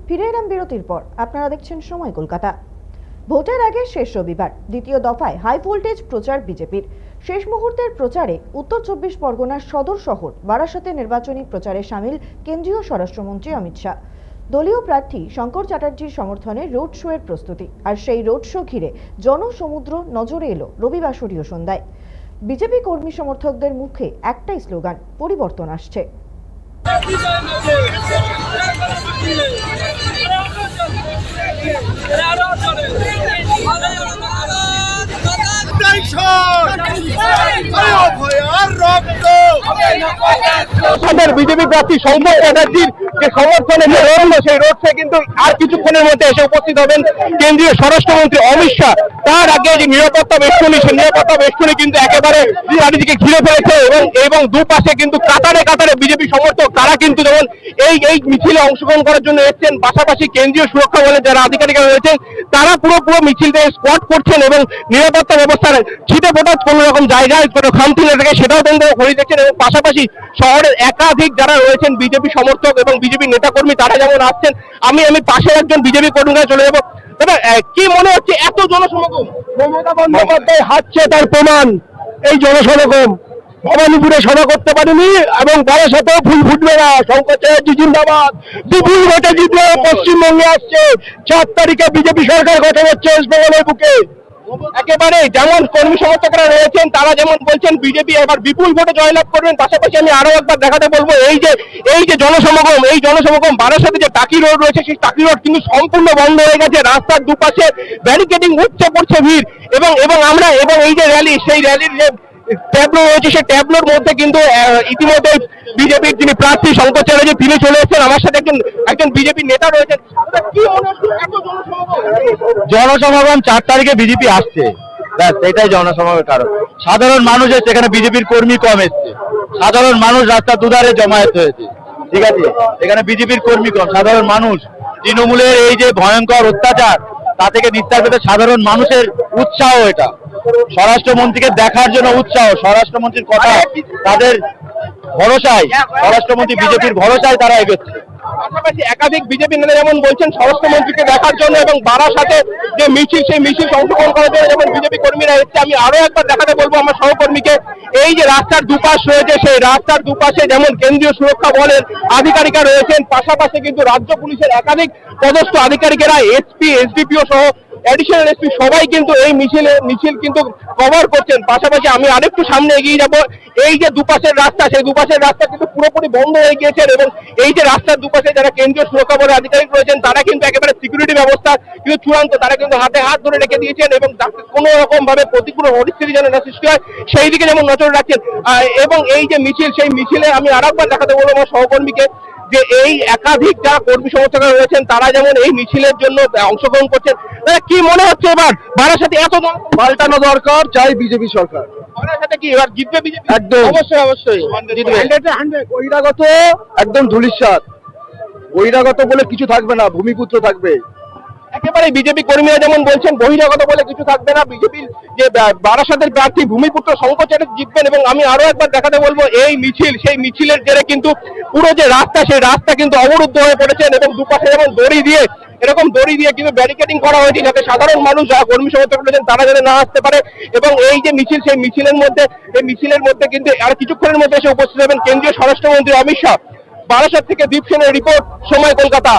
ফিরে এলাম বিরতির পর। আপনারা দেখছেন সময় কলকাতা। ভোটের আগে শেষ রবিবার দ্বিতীয় দফায় হাই ভোল্টেজ প্রচার বিজেপির। শেষ মুহূর্তের প্রচারে উত্তর 24 পরগনার সদর শহর বারাসাতে নির্বাচনী প্রচারে সামিল কেন্দ্রীয় স্বরাষ্ট্রমন্ত্রী অমিত শাহ। দলীয় প্রার্থী শঙ্কর চ্যাটার্জির সমর্থনে রোড শো এর প্রস্তুতি, আর সেই রোড শো ঘিরে জনসমুদ্র নজরে এলো রবিবাসরীয় সন্ধ্যায়। বিজেপি কর্মী সমর্থকদের মুখে একটাই স্লোগান, পরিবর্তন আসছে। বিজেপি প্রার্থী শঙ্কর চ্যাটার্জির যে সমর্থনে যে রোড সেই রোড শো কিন্তু আর কিছুক্ষণের মধ্যে এসে উপস্থিত হবেন কেন্দ্রীয় স্বরাষ্ট্রমন্ত্রী অমিত শাহ। তার আগে যে নিরাপত্তা বেষ্টনী, সেই নিরাপত্তা বেষ্টনী কিন্তু একেবারে চারিদিকে ঘিরে ফেলেছে এবং দুপাশে কিন্তু কাতারে কাতারে বিজেপি সমর্থক তারা কিন্তু যেমন এই মিছিলে অংশগ্রহণ করার জন্য এসেছেন, পাশাপাশি কেন্দ্রীয় সুরক্ষা বলের যারা আধিকারিকরা রয়েছেন তারা পুরো মিছিলটা স্পট করছেন এবং নিরাপত্তা ব্যবস্থার ছিটে ফোটা কোন রকম জায়গায় কোনো খামতি না থাকে সেটাও কিন্তু ঘড়ি দেখছেন। এবং পাশাপাশি শহরের একাধিক যারা রয়েছেন বিজেপি সমর্থক এবং বিজেপি নেতাকর্মী তারা যেমন আসছেন, আমি পাশে একজন বিজেপি কর্মীরা চলে যাবো। তবে কি মনে হচ্ছে এত জনসমাগম? মমতা বন্দ্যোপাধ্যায় হাঁটছে তার প্রমাণ এই জনসমাগম। ভবানীপুরে সভা করতে পারেনি এবং বারাসাতেও ফুল ফুটবে না। শঙ্কর চ্যাটার্জি জিন্দাবাদ, বিপুল ভোটে জিতলে পশ্চিমবঙ্গে আসছে। 4 তারিখে বিজেপি সরকার গঠন হচ্ছে ওয়েস্ট বেঙ্গলের বুকে। একেবারে যেমন কর্মী সমর্থকরা রয়েছেন তারা যেমন বলছেন বিজেপি এবার বিপুল ভোটে জয়লাভ করবেন। পাশাপাশি আমি আরো একবার দেখাতে বলবো এই যে জনসমাগম বারাসাতে যে টাকি রোড রয়েছে সেই টাকি রোড কিন্তু সম্পূর্ণ বন্ধ হয়ে গেছে। রাস্তার দুপাশে ব্যারিকেডিং উঠছে পড়ছে ভিড় এবং আমরা এই যে র্যালি, সেই র্যালির যে ট্যাবলো রয়েছে সেই ট্যাবলোর মধ্যে কিন্তু ইতিমধ্যে বিজেপির যিনি প্রার্থী শঙ্কর চ্যাটার্জি তিনি চলে এসেছেন। আমার সাথে একজন বিজেপি নেতা রয়েছেন। কি মনে হচ্ছে এত জনসমাগম? 4 তারিখে বিজেপি আসছে, ব্যাস এটাই জনসমাগমের কারণ। সাধারণ মানুষ এসছে, এখানে বিজেপির কর্মী কম এসছে। সাধারণ মানুষ রাস্তার দুধারে জমায়েত হয়েছে, ঠিক আছে। এখানে বিজেপির কর্মী কম, সাধারণ মানুষ। তৃণমূলের এই যে ভয়ঙ্কর অত্যাচার তা থেকে নিস্তার পেতে সাধারণ মানুষের উৎসাহ, এটা স্বরাষ্ট্রমন্ত্রীকে দেখার জন্য উৎসাহ। স্বরাষ্ট্রমন্ত্রীর কথা, তাদের ভরসায়, স্বরাষ্ট্রমন্ত্রী বিজেপির ভরসায় তারা এগোচ্ছে। পাশাপাশি একাধিক বিজেপি নেতা যেমন বলছেন স্বরাষ্ট্রমন্ত্রীকে দেখার জন্য এবং বারাসাতে যে মিছিল সেই মিছিল অংশগ্রহণ করার জন্য যেমন বিজেপি কর্মীরা এসছে। আমি আরো একবার দেখাতে বলবো আমার সহকর্মীকে, এই যে রাস্তার দুপাশ রয়েছে সেই রাস্তার দুপাশে যেমন কেন্দ্রীয় সুরক্ষা বলের আধিকারিকরা রয়েছেন, পাশাপাশি কিন্তু রাজ্য পুলিশের একাধিক পদস্থ আধিকারিকেরা, এসপি এসডিপিও সহ অ্যাডিশনাল এসপি সবাই কিন্তু এই মিছিল কিন্তু কভার করছেন। পাশাপাশি আমি আরেকটু সামনে এগিয়ে যাব, এই যে দুপাশের রাস্তা সেই দুপাশের রাস্তা কিন্তু পুরোপুরি বন্ধ হয়ে গিয়েছে এবং এই যে রাস্তার দুপাশে যারা কেন্দ্রীয় সুরক্ষা বলের আধিকারিক রয়েছেন তারা কিন্তু একেবারে সিকিউরিটি ব্যবস্থা কিন্তু চূড়ান্ত, তারা কিন্তু হাতে হাত ধরে রেখে দিয়েছেন এবং কোনো রকম ভাবে প্রতিকূল পরিস্থিতি যেন না সৃষ্টি হয় সেই দিকে যেমন নজর রাখছেন। এবং এই যে মিছিল সেই মিছিলে আমি আরেকবার দেখাতে বলবো আমার সহকর্মীকে যে এই একাধিক যারা কর্মী সমর্থকরা রয়েছেন তারা যেমন এই মিছিলের জন্য অংশগ্রহণ করছেন। কি মনে হচ্ছে এবার বারাসাতে এত পাল্টানো দরকার, চাই বিজেপি সরকার। বারাসাতে কি এবার জিতবে বিজেপি? একদম, অবশ্যই জিতবে। বহিরাগত একদম ধূলিসাৎ, বহিরাগত বলে কিছু থাকবে না, ভূমিপুত্র থাকবে। একেবারে বিজেপি কর্মীরা যেমন বলছেন বহিরাগত বলে কিছু থাকবে না, বিজেপির যে বারাসাতের প্রার্থী ভূমিপুত্র শঙ্কর চ্যাটার্জি জিতবেন। এবং আমি আরো একবার দেখাতে বলবো এই মিছিল সেই মিছিলের জেরে কিন্তু পুরো যে রাস্তা সেই রাস্তা কিন্তু অবরুদ্ধ হয়ে পড়েছেন এবং দুপাশে যেমন দড়ি দিয়ে কিন্তু ব্যারিকেডিং করা হয়েছে যাতে সাধারণ মানুষ যারা কর্মী সমর্থক রয়েছেন তারা যেন না আসতে পারে। এবং এই যে মিছিল সেই মিছিলের মধ্যে কিন্তু আর কিছুক্ষণের মধ্যে এসে উপস্থিত হবেন কেন্দ্রীয় স্বরাষ্ট্রমন্ত্রী অমিত শাহ। বারাসাত থেকে দীপ সেনের রিপোর্ট, সময় কলকাতা।